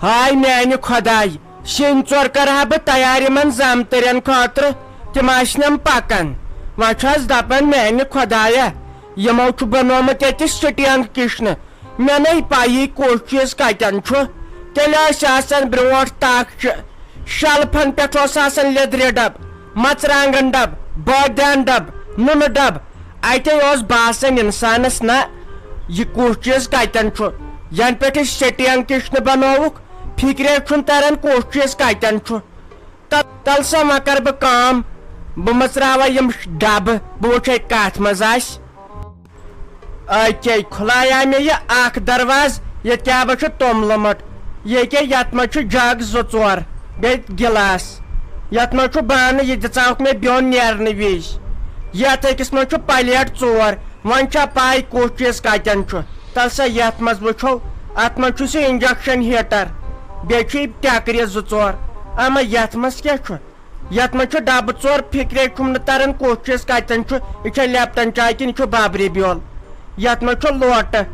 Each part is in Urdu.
ہائے میانہ خداے شین ژور کرہا بہ تیاری من زامترین خاطر تم آسنم پکان وچ دپان میانہ خدایا یمو چھ بنومت یہ سٹینگ کشن مے نئی پی کس چیز کتن تیل آسان بروٹ تاک شلفن پہ لیدر ڈب مرژوانگن ڈب بٲدیان ڈب نونہ ڈب اتے باسان انسانس نا یہ کس چیز کتن ین پہ سٹینگ کشن بنوک فکرے تران کس چیز کتن تل سا و کر بہ کام بہ مژراوا یم ڈب بہ وچھے کت مز اکے کھلایا مے یہ اخ درواز یہ کیا بہ توملہ مٹ یہ یت مز جگ زٕ ژور بیٚیہِ گلاس یت مز بانہٕ یہ دژاوکھ مے بیوٚن نیرنہٕ وِز یتھ أکِس مز پلیٹ ژور وۄنۍ چھا پاے کُس چیٖز کتٮ۪ن تل سا یتھ مز وٕچھو اتھ مز سُہ انجکشن ہیٹر بیٚیہِ چھُ ٹیکرِ زٕ ژور اما یتھ مز کیٛاہ یتھ مز ڈبہٕ ژور فکرے چھُم نہٕ تران کُس چیٖز کتٮ۪ن یہِ چھا لیپٹن چاے کِنہٕ یہِ چھُ بابری بیول یتھ مز لوٹہٕ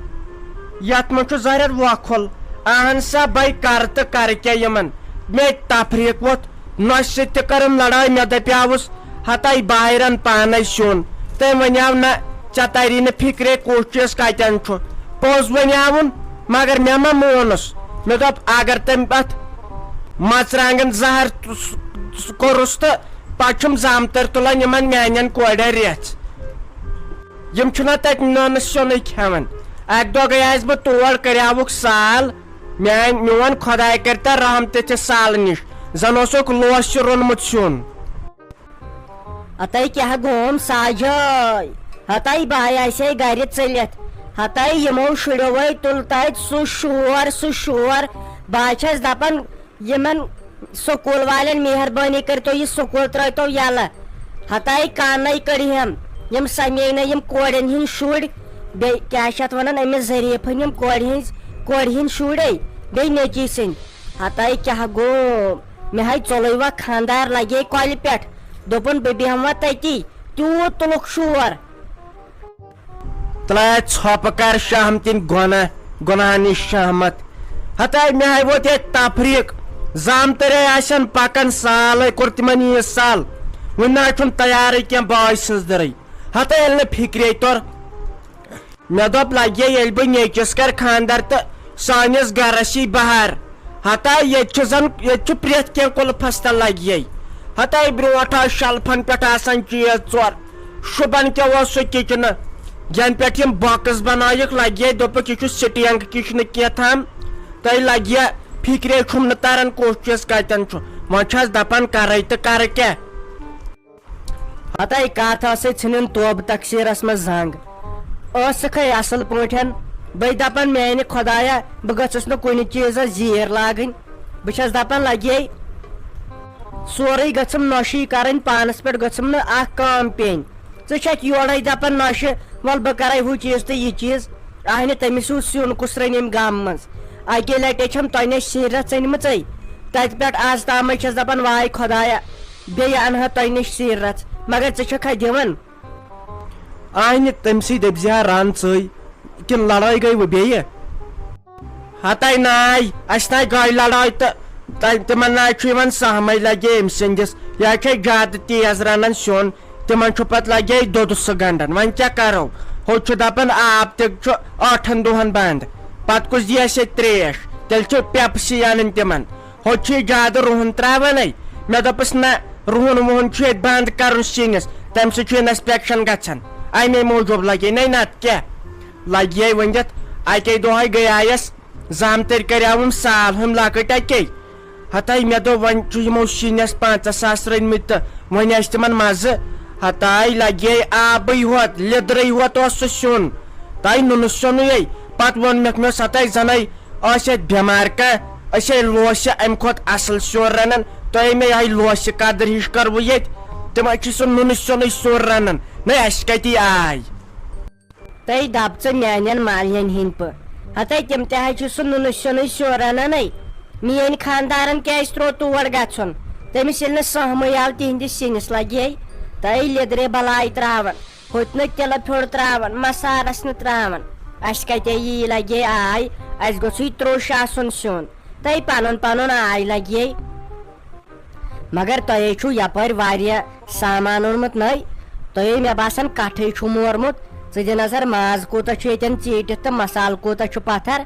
یتھ مز زہریر وۄکھُل اہن سا بے کر تہٕ کر کیٛاہ یمن مے تفریٖق ووٚتھ نۄشہِ سۭتۍ تہِ کٔرٕم لڑٲے مے دپیاوُس ہتاے بہٕ رن پانے سیُن تٔمۍ ونیاو نہ ژےٚ تری نہٕ فکرے کُس چیٖز کتٮ۪ن پوٚز ونیاوُن مگر مے ما مونُس مے دوٚپ اگر تٔمۍ پتہٕ مرژوانگن زہر کوٚرُس تہٕ پتہٕ چھُم زامتٕرۍ تُلان یمن میانٮ۪ن کورٮ۪ن رٮ۪ژ یم چھُنہ تتہِ نوٗنہٕ سیُنٕے کھٮ۪وان اکہِ دۄہ گٔیاس بہٕ تور کریاوُکھ سال میون خۄداے کرتا رحم تِتھِ سال نِش زن اوسُکھ لوس چھُ روٚنمُت سیُن ہتاے کیٛاہ گوم ساجٲے ہتاے بہٕ آسے گرِ ژٔلِتھ ہتاے یمو شُریو تُل تتہِ سُہ شور بہٕ چھس دپان یمن سکوٗل والٮ۪ن مہربٲنی کٔرتو یہِ سکوٗل ترٲیتو یلہٕ ہتاے کانے کٔڑہم یم سمیے یم کورٮ۪ن ہٕنٛدۍ شُرۍ بیٚیہِ کیٛاہ چھِ اتھ ونان أمِس ظریٖفن یم کورِ ہٕنٛدۍ شُرے بیٚیہِ نیٚچی سٕنٛدۍ ہتاے کیٛاہ گوٚو مےٚ ہاے ژۄلٲوا خانٛدار لگے کۄلہِ پٮ۪ٹھ دوٚپُن بہٕ بیٚہمہٕ تٔتی تیوٗت تُلُکھ شور ترٛاے ژھۄپہٕ کر شہمتِن گۄناہ نِش شہمت ہتاے مےٚ ہاے ووت ییٚتہِ تفریٖق زامترے آسن پکان سالے کوٚر تِمن یٖژ سال وُنہِ نہ چھُنہٕ تیارٕے کینٛہہ باے سٕنٛزدٕرٕے ہتاے ییٚلہِ نہٕ فکرے توٚر مےٚ دوٚپ لگے ییٚلہِ بہٕ نیٚچِس کر خانٛدر تہٕ سٲنِس گرس یی بہار ہتاے ییٚتہِ چھُ پرٛٮ۪تھ کینٛہہ کُلفس تل لگے ہتاے برونٛٹھ ٲسۍ شلفن پٮ۪ٹھ آسان چیٖز ژور شُبن کیٛاہ اوس سُہ کِچنہٕ ین پٮ۪ٹھ یم باکس بنٲیِکھ لگے دوٚپُکھ یہِ چھُ سٹینگ کِچنہٕ کینٛہہ تۄہہِ لگے فکرے چھُم نہٕ تران کُس چیٖز کتٮ۪ن وۄنۍ چھس دپان کرے تہٕ کر کیٛاہ ہتاے کتھ ٲسے ژھٕنُن توبہٕ تقسیٖرس منٛز زنگ ٲسٕکھے اصل پٲٹھۍ بے دپان میانہِ خۄدایا بہٕ گٔژھٕس نہٕ کُنہِ چیٖزس زیٖر لاگٕنۍ بہٕ چھس دپان لگے سورُے گٔژھم نۄشی کرٕنۍ پانس پٮ۪ٹھ گٔژھم نہٕ اکھ کٲم پیٚنۍ ژٕ چھکھ یورے دپان نۄشہِ ول بہٕ کرے ہُہ چیٖز تہٕ یہِ چیٖز اہنہِ تٔمِس ہیوٗ سیُن کُس رٔنۍ أمۍ گامہٕ منٛز اکے لٹہِ چھم تۄہہِ نِش سیٖرتھ ژٔنمٕژے تتہِ پٮ۪ٹھ آز تامے چھس دپان واے خۄدایا بیٚیہِ انہا تۄہہِ نِش سیٖرتھ مگر ژٕ چھکھا دِوان آنہِ تٔمسٕے دٔپزِہا رن ژٕے کِنہٕ لڑٲے گٔے وۄنۍ بیٚیہِ ہتاے ناے اسہِ ناے گٔے لڑٲے تہٕ تِمن ناے چھُ یِوان سہمے لگے أمۍ سٕنٛدِس یہِ چھے زیادٕ تیز رنان سیُن تِمن چھُ پتہٕ لگے دۄدٕ سُہ گنڈان وۄنۍ کیٛاہ کرو ہُہ چھُ دپان آب تہِ چھُ 8 دۄہن بنٛد پتہٕ کُس دِیس ییٚتہِ تریش تیٚلہِ چھُ پیپسی انٕنۍ تِمن ہُہ چھُ زیادٕ رُہن تراوانٕے مےٚ دوٚپُس نہ رُہن وُہن چھُ ییٚتہِ بنٛد کرُن سِنِس تمہِ سۭتۍ چھُ انسپیکشن گژھان امے موٗجوٗب لگے نتہٕ کیٛاہ لگے ؤنِتھ اکے دۄہے گٔیایس زامتٕرۍ کریاوُم سال ہُم لۄکٕٹۍ اکے ہتاے مےٚ دوٚپ وۄنۍ چھُ یِمو سِنِس 5,000 رٔنمٕتۍ تہٕ وۄنۍ آسہِ تِمن مزٕ ہتاے لگے آبٕے ہوت لیدرٕے ہوت اوس سُہ سیُن تۄہہِ نُنہٕ سیُنٕے پتہٕ ووٚن مےٚ مےٚ ہتاے زنے ٲسۍ ییٚتہِ بٮ۪مار کانٛہہ أسۍ ہے لوسہِ امہِ کھۄتہٕ اصل سیُن رنان تۄہہِ مےٚ یِہے لوسہِ قدر ہِش کٔروٕ ییٚتہِ تِمے چھِ سُہ نُنہٕ سیُنٕے سیُن رنان نہ اسہِ کتی آے تۄہہِ دپ ژٕ میانٮ۪ن مالٮ۪ن ہٕنٛدۍ پٲٹھۍ ہتاے تِم تہِ حظ چھِ سُہ نُنہٕ سیُنٕے سیُن رنانے میٲنۍ خانٛدارن کیٛازِ تروو تور گژھُن تٔمِس ییٚلہِ نہٕ سہمٕے آو تِہنٛدِس سِنِس لگے تۄہہِ لیدرِ بلاے تراوان ہُتہِ نہٕ تِلہٕ پھیوٚر تراوان مسالس نہٕ تراوان اسہِ کتے یی لگے آے اسہِ گوٚژھُے تروٚش آسُن سیُن تۄہہِ پنُن پنُن آے لگہِ مگر تۄہے چھُو یپٲرۍ واریاہ سامان اوٚنمُت نٔے تۄہے مےٚ باسان کٹھٕے چھُ مورمُت ژٕ دِ نظر ماز کوٗتاہ چھُ ییٚتٮ۪ن ژیٖٹِتھ تہٕ مسالہٕ کوٗتاہ چھُ پتھر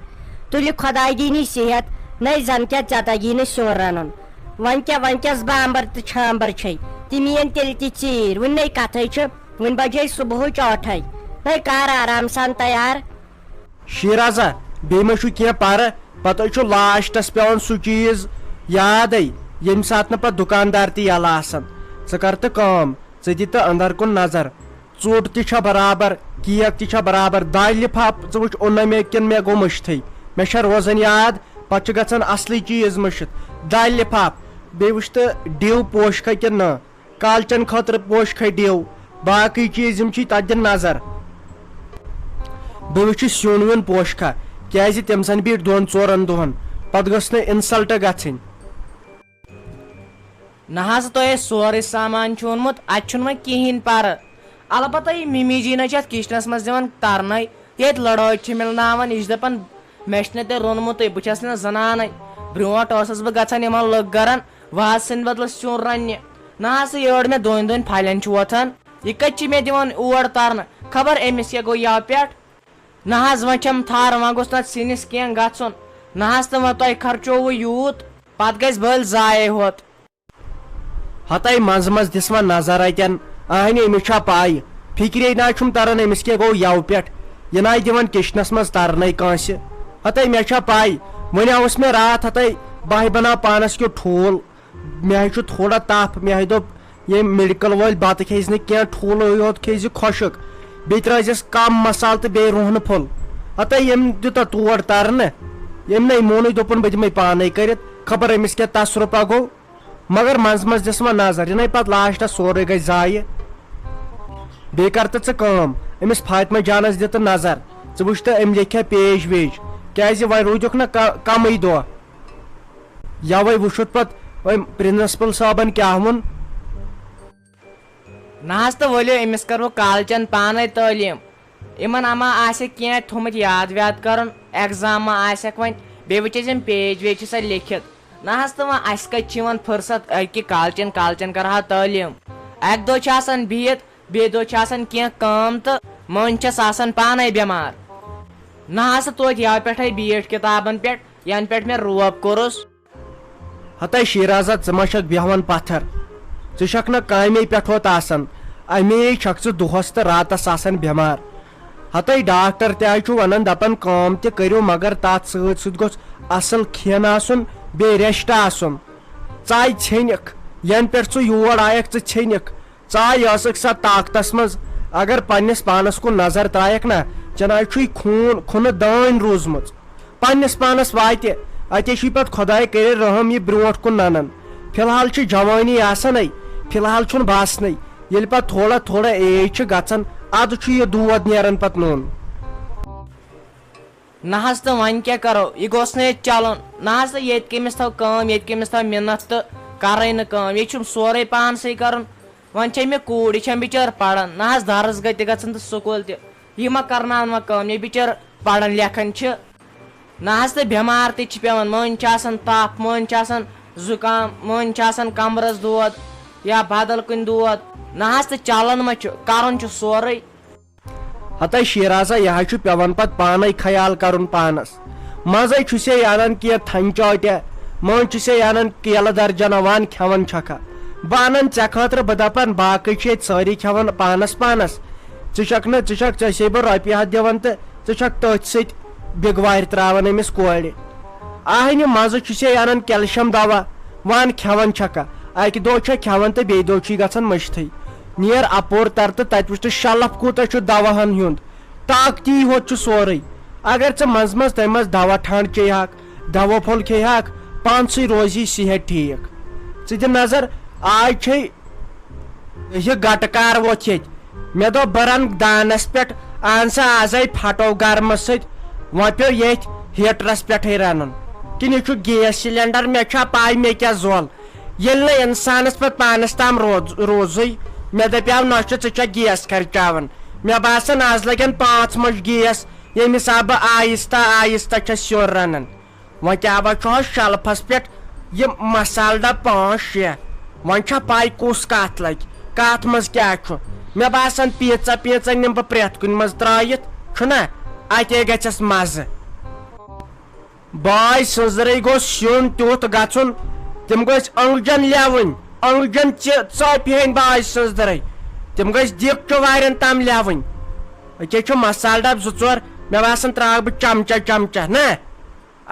تُلہِ خۄداے دِینی صحت نٔے زن کیٛاہ ژےٚ تگی نہٕ سیُن رنُن وۄنۍ کیٛاہ بامبر تہٕ چھامبر چھے تِم یِن تیٚلہِ تہِ ژیٖرۍ وُنہِ نٔے کتھے چھِ وُنہِ بجے صبحٕچ 8 نٔے کر آرام سان تیار شیرازا بیٚیہِ ما چھُ کینٛہہ پرٕ پتہٕ چھُ لاسٹس پیٚوان سُہ چیٖز یادے ییٚمہِ ساتہٕ نہٕ پتہٕ دُکاندار تہِ یلہٕ آسان ژٕ کر تہٕ کٲم ژٕ دِ تہٕ أنٛدر کُن نظر ژوٚٹ تہِ چھا برابر کیک تہِ چھا برابر دالہِ لِفاف ژٕ وٕچھ اوٚننا مےٚ کِنہٕ مےٚ گوٚو مٔشتھٕے مےٚ چھا روزان یاد پتہٕ چھُ گژھان اصلی چیٖز مٔشِتھ دالہِ لِفاف بیٚیہِ وٕچھ تہٕ ڈِو پوشکھا کِنہٕ نہ کالچن خٲطرٕ پوشکھا ڈِو باقٕے چیٖز یِم چھی تتھ دِ نظر بیٚیہِ وٕچھِ سیُن ویُن پوشکھا کیٛازِ تِم زن بیٖٹھ 2-4 دۄہن پتہٕ گٔژھ نہٕ انسلٹ گژھٕنۍ نہ حظ تۄہہِ سورُے سامان چھُ اوٚنمُت اتہِ چھُنہٕ وۄنۍ کِہینۍ پرٕ البتہ یہِ مِمی جی نہ چھِ اتھ کچنس منٛز دِوان ترنٕے ییٚتہِ لڑٲے چھِ مِلناوان یہِ چھِ دپان مےٚ چھُ نہٕ تۄہہِ روٚنمُتٕے بہٕ چھس نہٕ زنانٕے برونٛٹھ ٲسٕس بہٕ گژھان یِمن لُکھ گرن وازٕ سٕنٛدِ بدلہٕ سیُن رننہِ نہ حظ یٔڑ مےٚ 2 پھلٮ۪ن چھُ وۄتھان یہِ کتہِ چھِ مےٚ دِوان اور ترنہٕ خبر أمِس کیٛاہ گوٚو یوٕ پٮ۪ٹھ نہ حظ وۄنۍ چھم تھر وۄنۍ گوٚژھ نہٕ اتھ سِنِس کینٛہہ گژھُن نہ حظ تہٕ وۄنۍ تۄہہِ خرچووٕ یوٗت پتہٕ گژھِ بٔلۍ ضایع ہوت ہتاے منٛزٕ منٛزٕ دِس وۄنۍ نظر اتٮ۪ن اہنہِ أمِس چھا پاے فکرے نہ چھُم تران أمِس کیٛاہ گوٚو یوٕ پٮ۪ٹھ یہِ نہ دِوان کچنس منٛز ترنٕے کٲنٛسہِ ہتاے مےٚ چھا پاے وۄنۍ آوُس مےٚ راتھ ہتاے بہٕ بناو پانس کیُتھ ٹھوٗل مےٚ حظ چھُ تھوڑا تپھ مےٚ حظ دوٚپ ییٚمۍ میڈکل وٲلۍ بتہٕ کھیٚزِ نہٕ کینٛہہ ٹھوٗلٕے یوت کھیٚزِ خۄشک بیٚیہِ ترٲیزٮ۪س کم مسالہٕ تہٕ بیٚیہِ رۄہنہٕ پھوٚل ہتاے ییٚمۍ دیُتا تور ترنہٕ ییٚمۍ نَے مونٕے دوٚپُن بہٕ دِمے پانے کٔرِتھ خبر أمِس کیٛاہ تصرُفا گوٚو مگر منٛزٕ منٛزٕ دِس وۄنۍ نظر یہِ نَے پتہٕ لاسٹس سورُے گژھِ ضایہِ بیٚیہِ کر تہٕ ژٕ کٲم أمِس فاطمہ جانس دِ تہٕ نظر ژٕ وٕچھ تہٕ أمۍ لیکھِ ہا پیج ویج کیٛازِ وۄنۍ روٗدُکھ نہ کمٕے دۄہ یوے وٕچھُتھ پتہٕ وۄنۍ پرنسپل صٲبن کیٛاہ ووٚن نہ حظ تہٕ ؤلِو أمِس کرو کالچن پانے تعلیٖم یِمن اما آسٮ۪کھ کینٛہہ تھوٚمُت یاد ویاد کرُن ایٚگزام ما آسٮ۪کھ وۄنۍ بیٚیہِ وٕچھٮ۪س یِم پیج ویج چھِ سا لیکھِتھ نہ حظ تہٕ وۄنۍ اَسہِ کتہِ چھِ یِوان فٕرست اکہِ کالچن کرہا تعلیٖم اکہِ دۄہ چھِ آسان بِہِتھ بیٚیہِ دۄہ چھِ آسان کینٛہہ کٲم تہٕ مٔنٛزۍ چھس آسان پانے بٮ۪مار نہ حظ تہٕ توتہِ یوٕ پٮ۪ٹھے بیٖٹھ کِتابن پٮ۪ٹھ ینہٕ پٮ۪ٹھ مےٚ روب کوٚرُس ہتاے شیرازا ژٕ ما چھکھ بیہوان پتھر ژٕ چھکھ نہ کامے پٮ۪ٹھ ہوت آسان امی چھکھ ژٕ دۄہس تہٕ راتس آسان بٮ۪مار ہتاے ڈاکٹر تہِ حظ چھُ ونان دپان کٲم تہِ کٔرِو مگر تتھ سۭتۍ سۭتۍ گوٚژھ اصل کھٮ۪ن آسُن بیٚیہِ ریسٹ آسُن ژاے ژھیٚنِکھ ینہٕ پٮ۪ٹھ ژٕ یور آیکھ ژٕ ژھیٚنِکھ ژاے ٲسٕکھ سا طاقتس منٛز اگر پننس پانس کُن نظر ترایکھ نا چناے چھُے کھُنہٕ دٲنۍ روٗزمٕژ پننس پانس واتہِ اتے چھُے پتہٕ خۄداے کٔرِتھ رحم یہِ برونٛٹھ کُن ننان فی الحال چھِ جوٲنی آسانے فی الحال چھُنہٕ باسنٕے ییٚلہِ پتہٕ تھوڑا ایج چھِ گژھان ادٕ چھُ یہِ دود نیران پتہٕ نوٚن نہ حظ تہٕ وۄنۍ کیٛاہ کرو یہِ گوٚژھ نہٕ ییٚتہِ چلُن نہ حظ تہٕ ییٚتہِ کٔمِس تھاو کٲم ییٚتہِ کٔمِس تھاو محنت تہٕ کرٕے نہٕ کٲم ییٚتہِ چھُم سورُے پانسٕے کرُن وۄنۍ چھے مےٚ کوٗر یہِ چھم بِچٲر پران نہ حظ درس گاہ تہِ گژھان تہٕ سکوٗل تہِ یہِ ما کرناون وۄنۍ کٲم یہِ بِچٲر پران لیکھان چھِ نہ حظ تہٕ بٮ۪مار تہِ چھِ پیٚوان مٔنٛزۍ چھِ آسان تپھ مٔنٛزۍ چھِ آسان زُکام مٔنٛزۍ چھِ آسان کمرس دود یا بدل کُنہِ دود نہ حظ تہٕ چلان ما چھُ کرُن چھُ سورُے ہتاے شیرازا یہِ حظ چھُ پیٚوان پتہٕ پانے خیال کرُن پانس منٛزے چھُسے انان کینٛہہ تھنہِ چاٹیا مٔنٛزۍ چھُسے انان کیلہٕ درجنا وان کھٮ۪وان چھکھا بہٕ انان ژےٚ خٲطرٕ بہٕ دپان باقٕے چھِ ییٚتہِ سٲری کھٮ۪وان پانس ژٕ چھکھ ژےٚ چھے بہٕ رۄپیہِ ہتھ دِوان تہٕ ژٕ چھکھ تٔتھۍ سۭتۍ بِگوارِ تراوان أمِس کورِ آہنہِ منٛزٕ چھُسے انان کیلشم دوا وان کھٮ۪وان چھکھا اکہِ دۄہ چھےٚ کھٮ۪وان تہٕ بیٚیہِ دۄہ چھُے گژھان مٔشتھٕے نیر اپور تر تہٕ تتہِ وٕچھ تہٕ شلف کوٗتاہ چھُ دواہن ہُنٛد طاقتی ہوت چھُ سورُے اگر ژٕ منٛزٕ منٛزٕ تمہِ منٛز دوا ٹھنٛڈ چیٚیہکھ دوا پھوٚل کھیٚیہکھ پانسٕے روزی صحت ٹھیٖک ژٕ دِ نظر آز چھے یہِ گٹہٕ کار ووٚتھ ییٚتہِ مےٚ دوٚپ بہٕ رنہٕ دانس پٮ۪ٹھ اہن سا آزے پھٹو گرمس سۭتۍ وۄنۍ پیٚو ییٚتھۍ ہیٹرس پٮ۪ٹھے رنُن کِنہٕ یہِ چھُ گیس سلینڈر مےٚ چھا پاے مےٚ کیٛاہ زول ییٚلہِ نہٕ انسانس پتہٕ پانس تام روزٕے مےٚ دپیاو نۄشہِ ژٕ چھکھ گیس خرچاوان مےٚ باسان آز لگن 5 مُج گیس ییٚمہِ حسابہٕ بہٕ آہستہ آہستہ چھس سیُن رنان وۄنۍ کیٛاہ با چھُ حظ شَلفَس پٮ۪ٹھ یہِ مصالہٕ ڈَبہٕ 5-6 وۄنۍ چھا پاے کُس کَتھ لَگہِ کَتھ منٛز کیٛاہ چھُ مےٚ باسان پیٖژا نِمہٕ بہٕ پرٛٮ۪تھ کُنہِ منٛز ترٛٲیِتھ چھُنا اَتے گژھٮ۪س مَزٕ باے سٕنٛزرٕے گوٚژھ سیُن تیُتھ گژھُن تِم گٔژھۍ أنٛگجن لیوٕنۍ أنٛگجن ژۄپہِ ہٕنٛدۍ باے سٕنٛزرٕے تِم گٔژھۍ دِکچہِ وارٮ۪ن تام لیوٕنۍ أکے چھُ مصالہٕ ڈَبہٕ 2-4 مےٚ باسان ترٛاوٕ بہٕ چمچا نا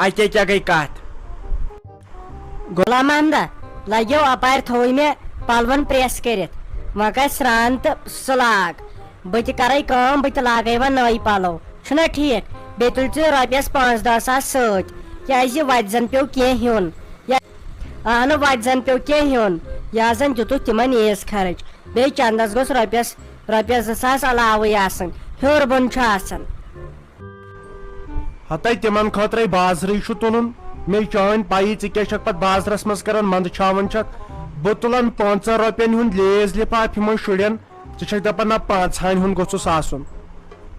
اَتے کیٛاہ گٔے کَتھ غلام محمدہ لگیو اپارِ تھوٚوٕے مےٚ پلون پریس کٔرِتھ وۄنۍ گژھِ سرٛان تہٕ سُہ لاگ بہٕ تہِ کرے کٲم بہٕ تہِ لاگے وۄنۍ نٔے پلو چھُنا ٹھیٖک بیٚیہِ تُلۍ ژٕ رۄپیس 5-10 ساس سۭتۍ کیٛازِ وتہِ زن پیوٚو کینٛہہ ہیوٚن اہنُو وتہِ زن پیوٚو کینٛہہ ہیوٚن یا زن دِتُکھ تِمن عیٖز خرٕچ بیٚیہِ چندس گوٚژھ رۄپیس 2 ساس علاوٕے آسٕنۍ ہیوٚر بۄن چھُ آسان ہتاے تِمن خٲطرے بازرٕے چھُ تُلُن مےٚ چٲنۍ پایی ژٕ کیٛاہ چھکھ پتہٕ بازرس منٛز کران منٛدٕ چھاوان چھکھ بہٕ تُلن 5 رۄپین ہُنٛد لیز لِفاف یِمن شُرٮ۪ن ژٕ چھکھ دپان نہ 5 ہُنٛد گوٚژھُس آسُن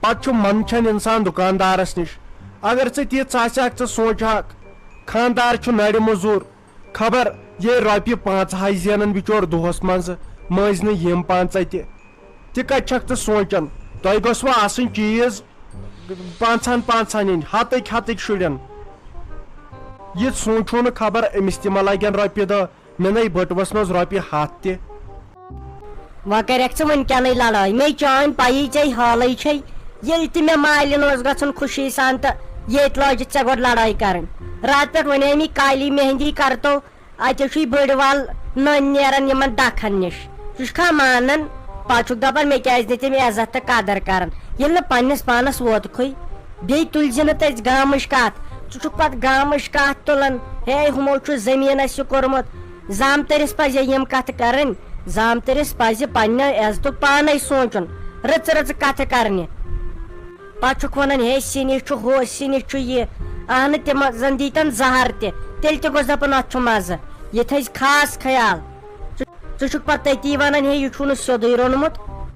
پتہٕ چھُ منٛدچھان انسان دُکاندارس نِش اگر ژٕ تِژھ آسہکھ ژٕ سونٛچہکھ خانٛدار چھُ نرِ موٚزوٗر خبر یے رۄپیہِ 5 زینان بِچور دۄہس منٛزٕ مٔنٛزۍ نہٕ یِم 5 تہِ کتہِ چھکھ ژٕ سونٛچان تۄہہِ گوٚژھوٕ آسٕنۍ چیٖز 5 نِنۍ ہتٕکۍ شُرٮ۪ن یہِ سونٛچو نہٕ خبر أمِس تہِ ما لگن رۄپیہِ 10 مےٚ نَے بٔٹوَس منٛز رۄپیہِ 100 تہِ وۄنۍ کریکھ ژٕ وٕنکیٚنٕے لڑٲے مے چٲنۍ پایی ژےٚ حالٕے چھے ییٚلہِ تہِ مےٚ مالِن اوس گژھُن خوشی سان تہٕ ییٚتہِ لٲجِتھ ژےٚ گۄڈٕ لڑٲے کرٕنۍ راتہٕ پٮ۪ٹھ ونے مےٚ کالی مہندی کرتو اتہِ چھُے بٔڑۍ وال نٔنۍ نیران یِمن ڈکھن نِش ژٕ چھُکھا مانان پتہٕ چھُکھ دپان مےٚ کیازِ نہٕ تٔمۍ عزت تہٕ قدر کران ییٚلہِ نہٕ پننِس پانس ووتکھٕے بیٚیہِ تُلۍ زِ نہٕ تٔژ گامٕچ کتھ ژٕ چھُکھ پتہٕ گامٕچ کتھ تُلان ہے ہُمو چھُ زٔمیٖن اسہِ کوٚرمُت زامتٕرِس پزِ یِم کتھٕ کرٕنۍ زامتٕرِس پزِ پننہِ عزتُک پانے سونٛچُن رٕژ کتھٕ کرنہِ پتہٕ چھُکھ ونان ہے سِنِس چھُ ہُہ سِنِس چھُ یہِ اہنہٕ تِم زن دیٖتن زہر تہِ تیٚلہِ تہِ گوٚژھ دپُن اتھ چھُ مزٕ یہِ تھٲیزِ خاص خیال ژٕ چھُکھ پتہٕ تٔتی ونان ہے یہِ چھُنہٕ سیوٚدُے روٚنمُت